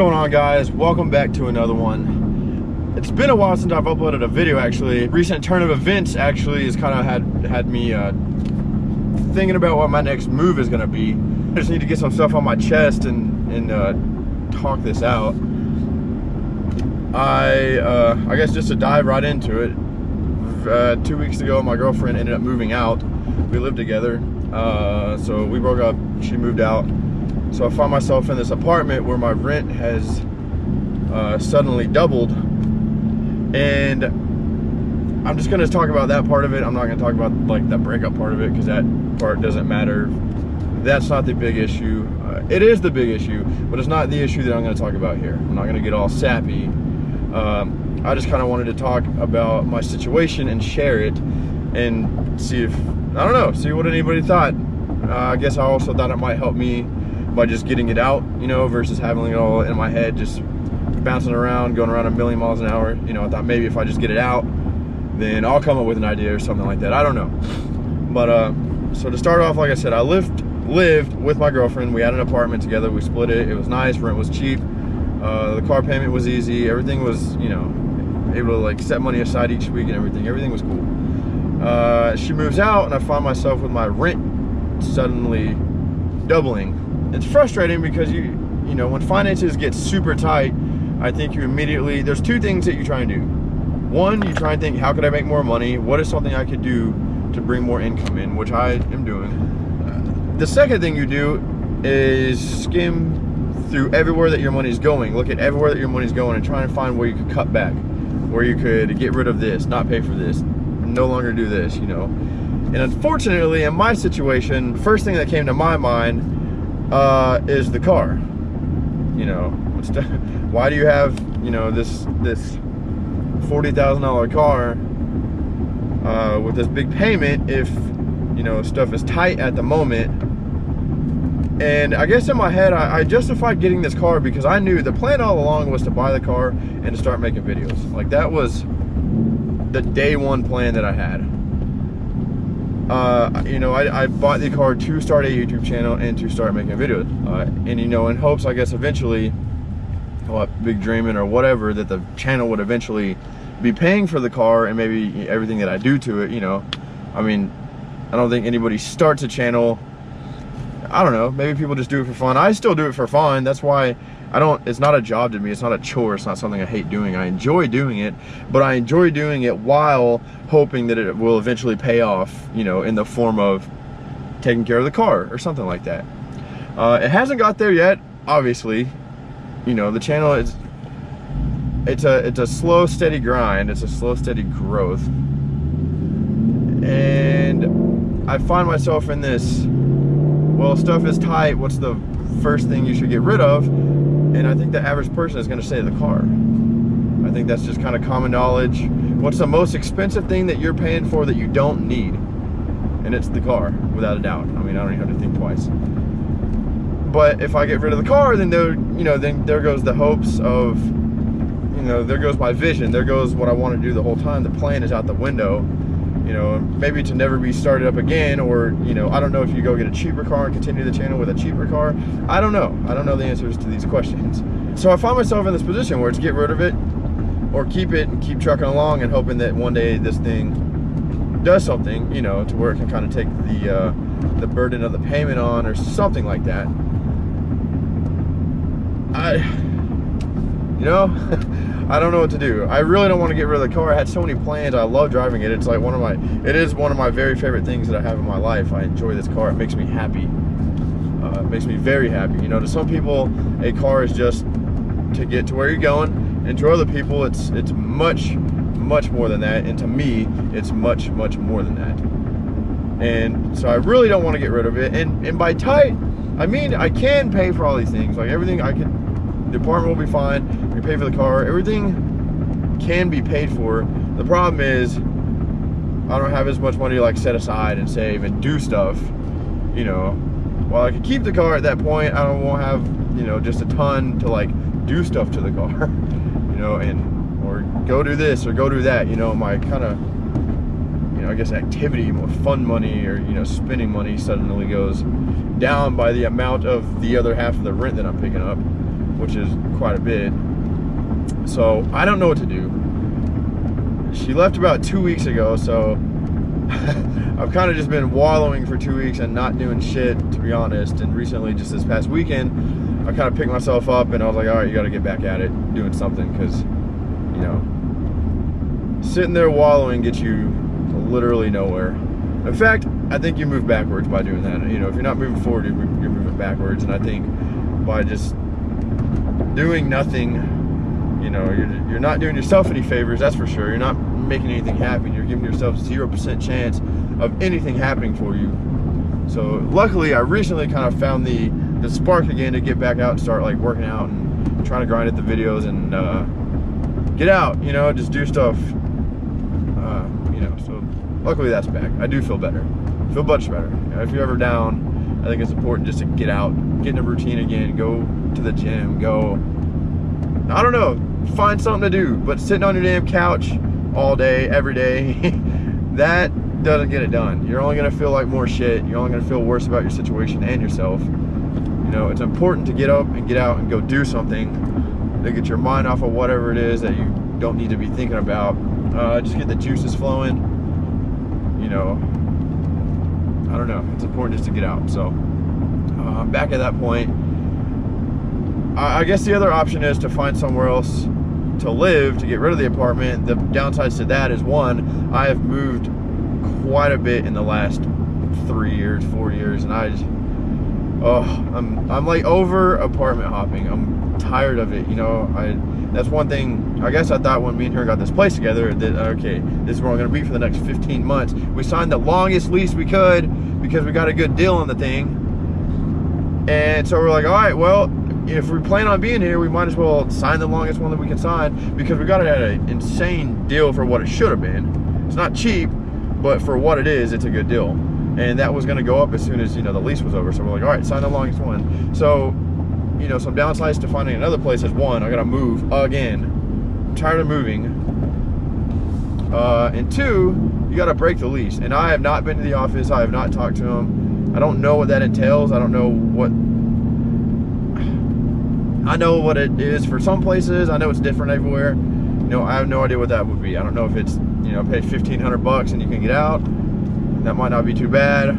going on, guys? Welcome back to another one. It's been a while since I've uploaded a video, actually. Recent turn of events actually has kind of had me thinking about what my next move is going to be. I just need to get some stuff on my chest and talk this out. I guess just to dive right into it, 2 weeks ago my girlfriend ended up moving out. We lived together, so we broke up, she moved out. So I find myself in this apartment where my rent has suddenly doubled, and I'm just gonna talk about that part of it. I'm not gonna talk about like the breakup part of it, because that part doesn't matter. That's not the big issue. It is the big issue, but it's not the issue that I'm gonna talk about here. I'm not gonna get all sappy. I just kind of wanted to talk about my situation and share it and see if, I don't know, see what anybody thought. I guess I also thought it might help me by just getting it out, you know, versus having it all in my head, just bouncing around, going around a million miles an hour. You know, I thought maybe if I just get it out, then I'll come up with an idea or something like that. I don't know. But so to start off, like I said, I lived with my girlfriend. We had an apartment together. We split it. It was nice. Rent was cheap. The car payment was easy. Everything was, you know, able to like set money aside each week and everything. Everything was cool. She moves out, and I find myself with my rent suddenly doubling. It's frustrating because you know, when finances get super tight, I think you immediately, there's two things that you try and do. One, you try and think, how could I make more money? What is something I could do to bring more income in, which I am doing. The second thing you do is skim through everywhere that your money's going. Look at everywhere that your money's going and try and find where you could cut back, where you could get rid of this, not pay for this, no longer do this, you know. And unfortunately, in my situation, the first thing that came to my mind is the car. You know, why do you have, you know, this $40,000 car with this big payment if, you know, stuff is tight at the moment? And I guess in my head, I justified getting this car because I knew the plan all along was to buy the car and to start making videos. Like, that was the day one plan that I had. You know, I bought the car to start a YouTube channel and to start making videos. And, you know, in hopes, I guess, eventually, big dreaming or whatever, that the channel would eventually be paying for the car and maybe everything that I do to it, you know. I mean, I don't think anybody starts a channel, I don't know, maybe people just do it for fun. I still do it for fun. That's why it's not a job to me. It's not a chore. It's not something I hate doing. I enjoy doing it, but I enjoy doing it while hoping that it will eventually pay off, you know, in the form of taking care of the car or something like that. It hasn't got there yet, obviously. You know, the channel is, it's a slow, steady grind. It's a slow, steady growth. And I find myself in this, well, stuff is tight, what's the first thing you should get rid of? And I think the average person is going to say the car. I think that's just kind of common knowledge. What's the most expensive thing that you're paying for that you don't need? And it's the car, without a doubt. I mean, I don't even have to think twice. But if I get rid of the car, then there goes the hopes of, you know, there goes my vision. There goes what I want to do the whole time. The plan is out the window. You know, maybe to never be started up again, or, you know, I don't know if you go get a cheaper car and continue the channel with a cheaper car. I don't know. I don't know the answers to these questions. So I find myself in this position where it's get rid of it or keep it and keep trucking along and hoping that one day this thing does something, you know, to where it can kind of take the burden of the payment on or something like that. You know, I don't know what to do. I really don't want to get rid of the car. I had so many plans. I love driving it. It's like it is one of my very favorite things that I have in my life. I enjoy this car. It makes me happy. It makes me very happy. You know, to some people, a car is just to get to where you're going, and to other people, it's much, much more than that. And to me, it's much, much more than that. And so I really don't want to get rid of it. And by tight, I mean I can pay for all these things. Like, everything I can. The apartment will be fine. We pay for the car. Everything can be paid for. The problem is I don't have as much money to like set aside and save and do stuff. You know, while I could keep the car at that point, I won't have, you know, just a ton to like do stuff to the car. You know, or go do this or go do that. You know, my kind of, you know, I guess activity, more fun money, or, you know, spending money suddenly goes down by the amount of the other half of the rent that I'm picking up. which is quite a bit. So I don't know what to do. She left about 2 weeks ago, so I've kind of just been wallowing for 2 weeks and not doing shit, to be honest. And recently, just this past weekend, I kind of picked myself up and I was like, all right, you got to get back at it, doing something, because, you know, sitting there wallowing gets you literally nowhere. In fact, I think you move backwards by doing that. You know, if you're not moving forward, you're moving backwards. And I think by just doing nothing, you know, you're not doing yourself any favors, that's for sure. You're not making anything happen. You're giving yourself 0% chance of anything happening for you. So luckily, I recently kind of found the spark again to get back out and start like working out and trying to grind at the videos and get out, you know, just do stuff. You know, so luckily that's back. I do feel better. I feel much better. You know, if you're ever down, I think it's important just to get out, get in a routine again, go to the gym, go, I don't know, find something to do. But sitting on your damn couch all day, every day, that doesn't get it done. You're only gonna feel like more shit. You're only gonna feel worse about your situation and yourself. You know, it's important to get up and get out and go do something to get your mind off of whatever it is that you don't need to be thinking about. Just get the juices flowing. You know, I don't know. It's important just to get out. So back at that point, I guess the other option is to find somewhere else to live, to get rid of the apartment. The downsides to that is, one, I have moved quite a bit in the last 3 years, 4 years, and I'm like over apartment hopping. I'm tired of it, you know. That's one thing, I guess I thought when me and her got this place together, that, okay, this is where we're gonna be for the next 15 months. We signed the longest lease we could because we got a good deal on the thing. And so we're like, all right, well, if we plan on being here, we might as well sign the longest one that we can sign, because we got an insane deal for what it should have been. It's not cheap, but for what it is, it's a good deal. And that was gonna go up as soon as, you know, the lease was over. So we're like, all right, sign the longest one. So, you know, some downsides to finding another place is, one, I gotta move again. I'm tired of moving. And two, you gotta break the lease. And I have not been to the office. I have not talked to him. I don't know what that entails. I don't know what, I know what it is for some places. I know it's different everywhere. You know, I have no idea what that would be. I don't know if it's, you know, pay $1,500 and you can get out. That might not be too bad.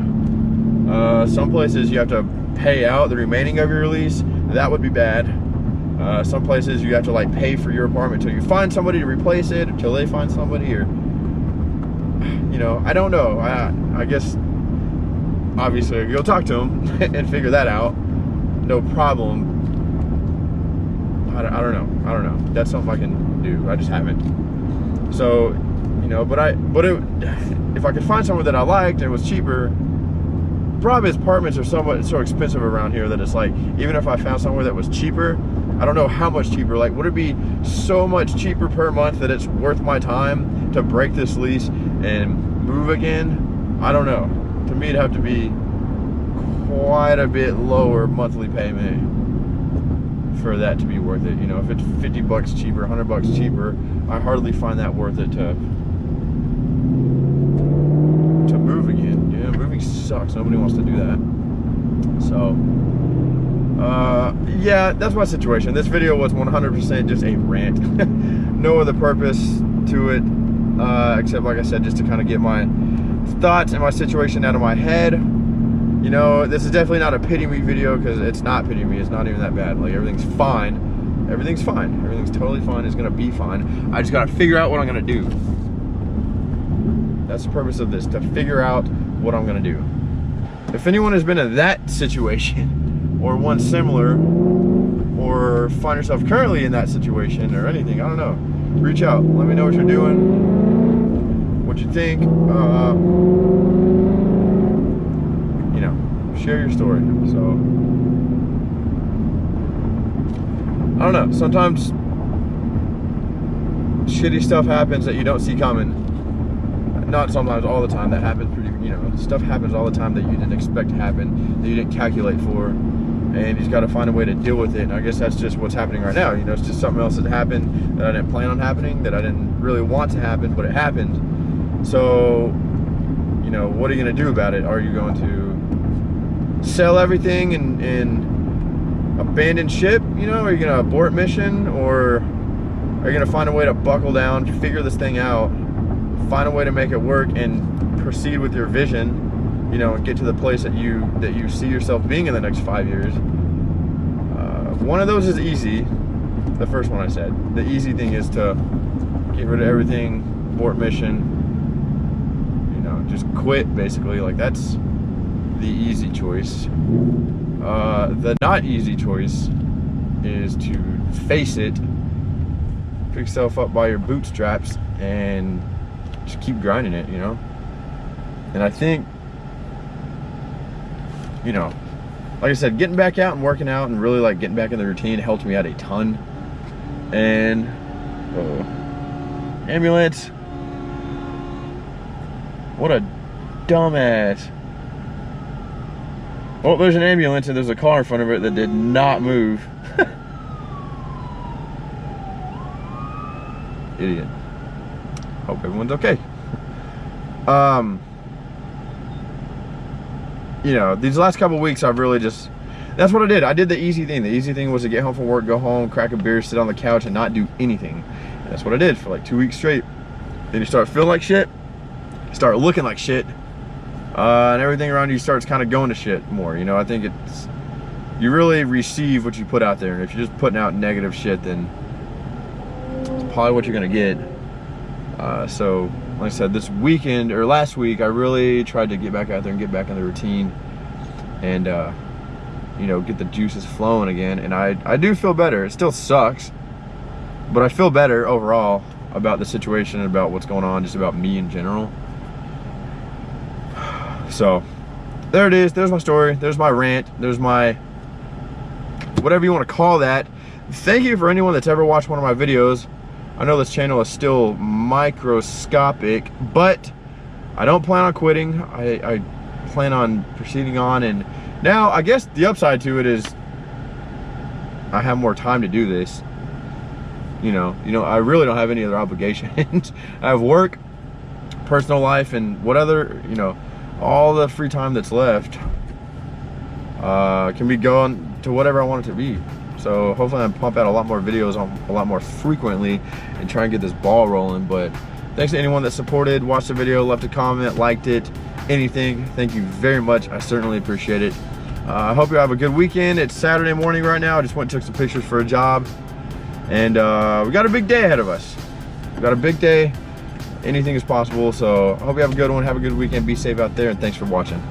Some places you have to pay out the remaining of your lease. That would be bad. Some places you have to like pay for your apartment until you find somebody to replace it, until they find somebody, or, you know, I don't know. I guess obviously you'll talk to them and figure that out. No problem. I don't know. That's something I can do. I just haven't. So, you know, if I could find somewhere that I liked and it was cheaper. Problem is, apartments are so expensive around here that it's like, even if I found somewhere that was cheaper, I don't know how much cheaper. Like, would it be so much cheaper per month that it's worth my time to break this lease and move again? I don't know. To me, it'd have to be quite a bit lower monthly payment for that to be worth it. You know, if it's $50 cheaper, $100 cheaper, I hardly find that worth it to move again. Yeah, moving sucks. Nobody wants to do that. So, yeah, that's my situation. This video was 100% just a rant. No other purpose to it, except, like I said, just to kind of get my thoughts and my situation out of my head. You know, this is definitely not a pity me video, because it's not pity me. It's not even that bad. Like, everything's fine. Everything's fine. Everything's totally fine. It's gonna be fine. I just gotta figure out what I'm gonna do. That's the purpose of this, to figure out what I'm gonna do. If anyone has been in that situation, or one similar, or find yourself currently in that situation, or anything, I don't know, reach out. Let me know what you're doing, what you think. You know, share your story. So, I don't know, sometimes shitty stuff happens that you don't see coming. Not sometimes, all the time. That happens pretty, you know, stuff happens all the time that you didn't expect to happen, that you didn't calculate for, and you just got to find a way to deal with it. And I guess that's just what's happening right now. You know, it's just something else that happened that I didn't plan on happening, that I didn't really want to happen, but it happened. So, you know, what are you going to do about it? Are you going to sell everything and abandon ship, you know? Are you gonna abort mission, or are you gonna find a way to buckle down, figure this thing out, find a way to make it work, and proceed with your vision, you know, and get to the place that you see yourself being in the next 5 years? One of those is easy. The first one I said. The easy thing is to get rid of everything, abort mission, you know, just quit basically. Like, that's the easy choice. The not easy choice is to face it, pick yourself up by your bootstraps, and just keep grinding it, you know? And I think, you know, like I said, getting back out and working out and really like getting back in the routine helped me out a ton. And ambulance, what a dumbass. Oh, there's an ambulance and there's a car in front of it that did not move. Idiot. Hope everyone's okay. You know, these last couple weeks I've really just, that's what I did. I did the easy thing. The easy thing was to get home from work, go home, crack a beer, sit on the couch, and not do anything. And that's what I did for like 2 weeks straight. Then you start feeling like shit, start looking like shit, and everything around you starts kind of going to shit more. You know, I think it's, you really receive what you put out there. And if you're just putting out negative shit, then it's probably what you're gonna get. So like I said, this weekend or last week, I really tried to get back out there and get back in the routine, and you know, get the juices flowing again. And I do feel better. It still sucks, but I feel better overall about the situation and about what's going on, just about me in general. So there it is. There's my story. There's my rant. There's my whatever you want to call that. Thank you for anyone that's ever watched one of my videos. I know this channel is still microscopic, but I don't plan on quitting. I plan on proceeding on. And now I guess the upside to it is I have more time to do this. You know, I really don't have any other obligations. I have work, personal life, and what other, you know, all the free time that's left can be going to whatever I want it to be. So hopefully I pump out a lot more videos a lot more frequently and try and get this ball rolling. But thanks to anyone that supported, watched the video, left a comment, liked it, anything. Thank you very much. I certainly appreciate it. I hope you have a good weekend. It's Saturday morning right now. I just went and took some pictures for a job. And we got a big day ahead of us. We got a big day. Anything is possible. So I hope you have a good one. Have a good weekend. Be safe out there. And thanks for watching.